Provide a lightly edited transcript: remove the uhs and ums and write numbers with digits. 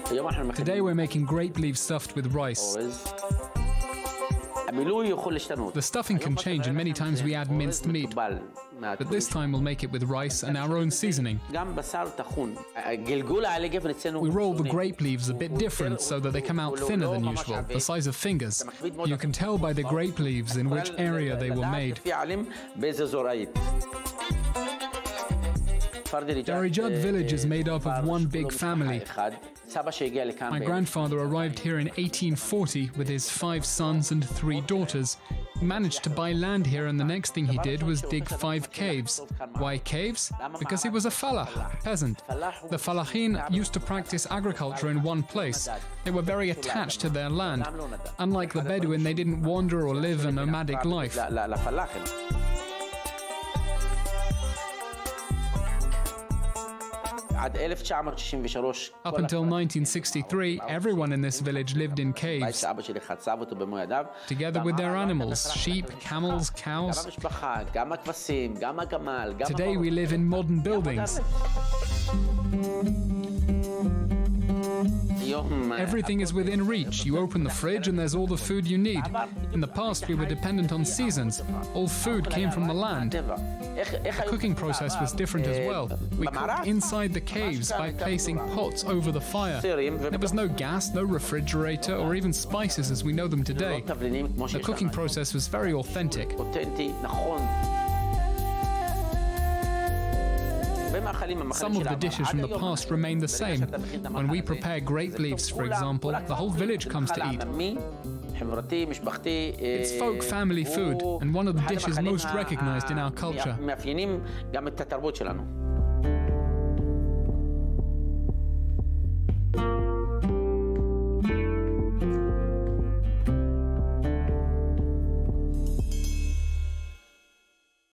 Today we're making grape leaves stuffed with rice. The stuffing can change and many times we add minced meat, but this time we'll make it with rice and our own seasoning. We roll the grape leaves a bit different so that they come out thinner than usual, the size of fingers. You can tell by the grape leaves in which area they were made. Darijat village is made up of one big family. My grandfather arrived here in 1840 with his 5 sons and 3 daughters. He managed to buy land here, and the next thing he did was dig 5 caves. Why caves? Because he was a fallah, peasant. The fallahim used to practice agriculture in one place. They were very attached to their land. Unlike the Bedouin, they didn't wander or live a nomadic life. Up until 1963, everyone in this village lived in caves, together with their animals, sheep, camels, cows. Today we live in modern buildings. Everything is within reach. You open the fridge and there's all the food you need. In the past, we were dependent on seasons. All food came from the land. The cooking process was different as well. We cooked inside the caves by placing pots over the fire. There was no gas, no refrigerator, or even spices as we know them today. The cooking process was very authentic. Some of the dishes from the past remain the same. When we prepare grape leaves, for example, the whole village comes to eat. It's folk family food, and one of the dishes most recognized in our culture.